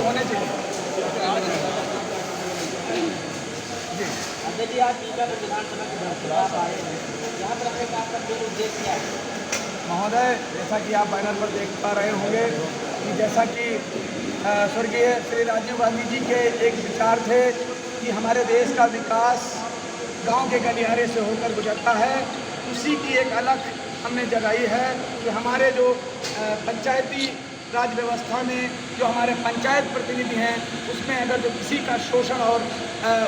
होने चाहिए। जी अजय जी, आज टीकागढ़ विधानसभा के चुनाव आए हैं, यहाँ पर अपने काम करने का उद्देश्य क्या है? महोदय, जैसा कि आप बैनर पर देख पा रहे होंगे कि जैसा कि स्वर्गीय श्री राजीव गांधी जी के एक विचार थे कि हमारे देश का विकास गांव के गलियारे से होकर गुजरता है, उसी की एक अलग हमने जगाई है कि हमारे जो पंचायती राज व्यवस्था में जो हमारे पंचायत प्रतिनिधि हैं उसमें अगर जो किसी का शोषण और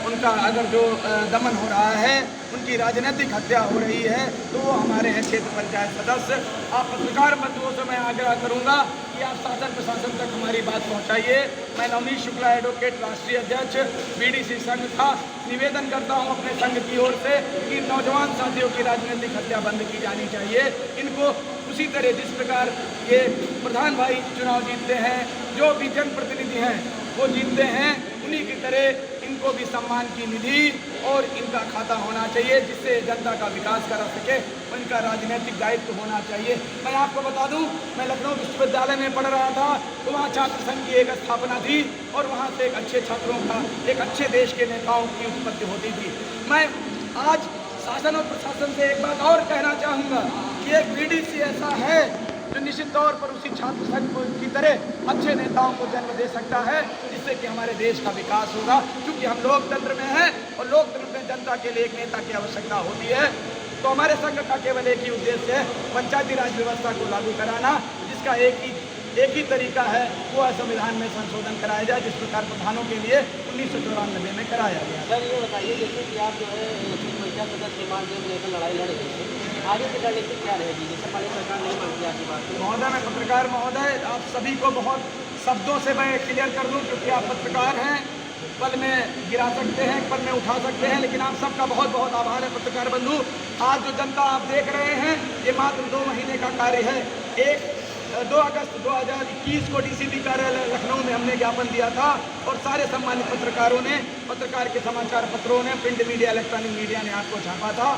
उनका अगर जो दमन हो रहा है, उनकी राजनीतिक हत्या हो रही है, तो वो हमारे हैं क्षेत्र पंचायत सदस्य। आप पत्रकार बंधुओं से मैं आग्रह करूंगा कि आप शासन प्रशासन तक हमारी बात पहुंचाइए। मैं नवनीत शुक्ला एडवोकेट राष्ट्रीय अध्यक्ष बीडीसी संघ का निवेदन करता हूं अपने संघ की ओर से कि नौजवान साथियों की राजनीतिक हत्या बंद की जानी चाहिए। इनको उसी तरह जिस प्रकार ये प्रधान भाई चुनाव जीतते हैं, जो भी जनप्रतिनिधि हैं वो जीतते हैं, उन्हीं की तरह इनको भी सम्मान की निधि और इनका खाता होना चाहिए, जिससे जनता का विकास करा सके और इनका राजनीतिक दायित्व होना चाहिए। मैं आपको बता दूं, मैं लखनऊ विश्वविद्यालय में पढ़ रहा था, तो वहाँ छात्र संघ की एक स्थापना थी और वहाँ से एक अच्छे छात्रों का, एक अच्छे देश के नेताओं की उत्पत्ति होती थी। मैं आज शासन और प्रशासन से एक बात और कहना चाहूँगा कि एक बीडीसी ऐसा है जो निश्चित तौर पर उसी छात्र संघ की तरह अच्छे नेताओं को जन्म दे सकता है, जिससे कि हमारे देश का विकास होगा। क्योंकि हम लोकतंत्र में हैं और लोकतंत्र में जनता के लिए एक नेता की आवश्यकता होती है। तो हमारे संघ का केवल एक ही उद्देश्य है, पंचायती राज व्यवस्था को लागू कराना, जिसका एक ही तरीका है, वो है संविधान में संशोधन कराया जाए, जिस प्रकार प्रधानों के लिए 1994 में कराया गया। सर, ये बताइए, जैसे कि आप जो है पंचायत सदस्य के मामले में लेकर लड़ाई लड़ रहे थे, आगे की रणनीति क्या रहेगी? जैसे हमारी सरकार नहीं मानती आपकी बात। महोदय, मैं पत्रकार महोदय, आप सभी को बहुत शब्दों से मैं क्लियर कर दूं, क्योंकि आप पत्रकार हैं, पल में गिरा सकते हैं, पल में उठा सकते हैं, लेकिन आप सबका बहुत बहुत आभार है पत्रकार बंधु। आज जो जनता आप देख रहे हैं, ये मात्र 2 महीने का कार्य है। 2 अगस्त 2021 को डीसीपी कार्यालय लखनऊ में हमने ज्ञापन दिया था और सारे सम्मानित पत्रकारों ने, पत्रकार के समाचार पत्रों ने, प्रिंट मीडिया, इलेक्ट्रॉनिक मीडिया ने आपको छापा था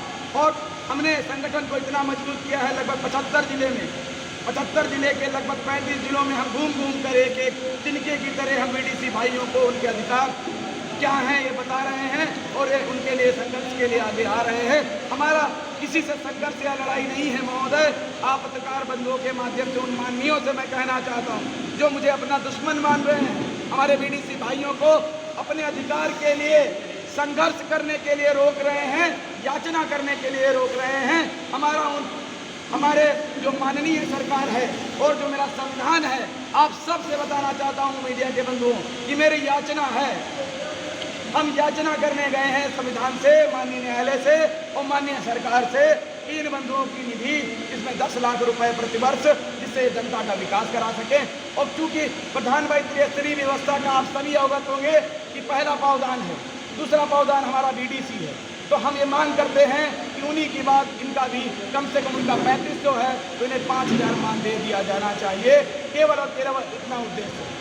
और हमने संगठन को इतना मजबूत किया है। लगभग 75 जिले में, 75 जिले के लगभग 35 जिलों में हम घूम घूम कर एक एक तिनके की तरह हम बीडीसी भाइयों को उनके अधिकार क्या हैं ये बता रहे हैं और उनके लिए संघर्ष के लिए आगे आ रहे हैं। हमारा किसी से संघर्ष या लड़ाई नहीं है महोदय। आप पत्रकार बंधुओं के माध्यम से उन माननीयों से मैं कहना चाहता हूँ जो मुझे अपना दुश्मन मान रहे हैं, हमारे बीडीसी भाइयों को अपने अधिकार के लिए संघर्ष करने के लिए रोक रहे हैं, याचना करने के लिए रोक रहे हैं। हमारे जो माननीय सरकार है और जो मेरा संविधान है, आप सबसे बताना चाहता हूँ मीडिया के बंधुओं कि मेरी याचना है, हम याचना करने गए हैं संविधान से, माननीय न्यायालय से और माननीय सरकार से, इन बंधुओं की निधि, इसमें 10 लाख रुपए प्रतिवर्ष, जिससे जनता का विकास करा सके। और चूंकि प्रधानमंत्री त्रिस्तरीय व्यवस्था का आप सभी अवगत होंगे कि पहला पावदान है, दूसरा पावदान हमारा बीडीसी है, तो हम ये मांग करते हैं कि उन्हीं की बात इनका भी कम से कम उनका 3500 है तो इन्हें 5000 मान दे दिया जाना चाहिए, केवल और केवल इतना उद्देश्य है।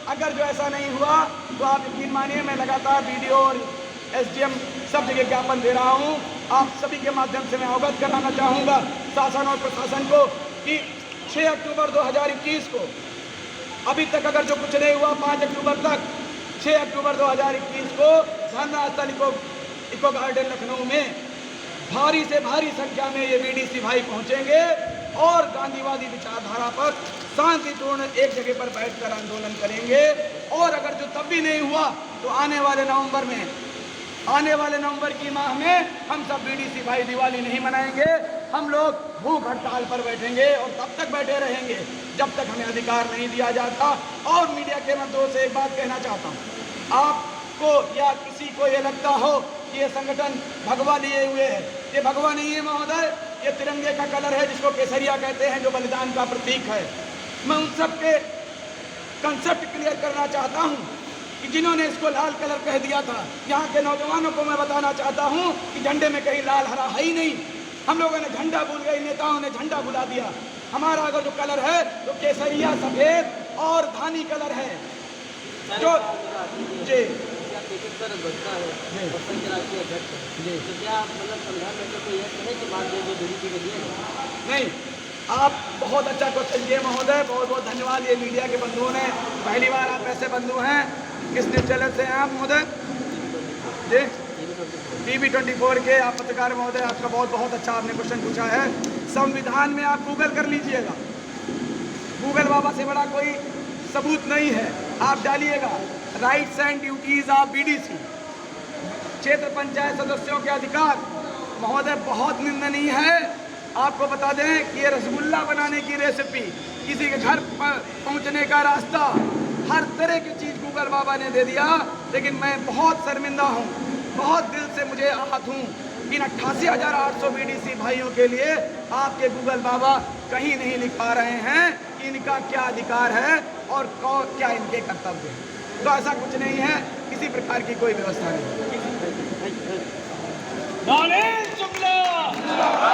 अगर जो ऐसा नहीं हुआ तो आप यकीन मानिए मैं लगातार बीडीओ और एसडीएम सब जगह ज्ञापन दे रहा हूं। आप सभी के माध्यम से मैं अवगत कराना चाहूँगा शासन और प्रशासन को कि 6 अक्टूबर 2021 को अभी तक अगर जो कुछ नहीं हुआ, 5 अक्टूबर तक, 6 अक्टूबर 2021 को धरना स्थल इको गार्डन लखनऊ में भारी से भारी संख्या में ये बीडीसी भाई पहुंचेंगे और गांधीवादी विचारधारा पर शांतिपूर्ण एक जगह पर बैठकर आंदोलन करेंगे। और अगर जो तब भी नहीं हुआ तो आने वाले नवंबर की माह में हम सब बीडीसी भाई दिवाली नहीं मनाएंगे, हम लोग भूख हड़ताल पर बैठेंगे और तब तक बैठे रहेंगे जब तक हमें अधिकार नहीं दिया जाता। और मीडिया के माध्यम से एक बात कहना चाहता हूँ, आपको या किसी को ये लगता हो कि ये संगठन भगवा लिए हुए है, ये भगवा नहीं है महोदय, ये तिरंगे का कलर है जिसको केसरिया कहते हैं, जो बलिदान का प्रतीक है। मैं उन सब के कंसेप्ट क्लियर करना चाहता हूँ कि जिन्होंने इसको लाल कलर कह दिया था, यहाँ के नौजवानों को मैं बताना चाहता हूँ कि झंडे में कहीं लाल हरा है ही नहीं। हम लोगों ने झंडा भूल गए, नेताओं ने झंडा भुला दिया। हमारा अगर जो कलर है तो केसरिया, सफेद और धानी कलर है जो जी नहीं। आप बहुत अच्छा क्वेश्चन किए महोदय, बहुत बहुत धन्यवाद। ये मीडिया के बंधुओं ने, पहली बार आप ऐसे बंधु हैं। किस न्यूज़ चैनल से हैं आप महोदय? जी TV24 के आप पत्रकार महोदय, आपका बहुत बहुत अच्छा आपने क्वेश्चन पूछा है। संविधान में आप गूगल कर लीजिएगा, गूगल बाबा से बड़ा कोई सबूत नहीं है। आप डालिएगा rights and duties of BDC, क्षेत्र पंचायत सदस्यों के अधिकार। महोदय बहुत निंदनीय है। आपको बता दें कि ये रसगुल्ला बनाने की रेसिपी, किसी के घर पहुंचने का रास्ता, हर तरह की चीज़ गूगल बाबा ने दे दिया। लेकिन मैं बहुत शर्मिंदा हूँ, बहुत दिल से मुझे आहत हूँ। इन 88,800 BDC भाइयों के लिए आपके गूगल बाबा कहीं नहीं लिख पा रहे हैं कि इनका क्या अधिकार है और क्या इनके कर्तव्य है। तो ऐसा कुछ नहीं है, किसी प्रकार की कोई व्यवस्था नहीं।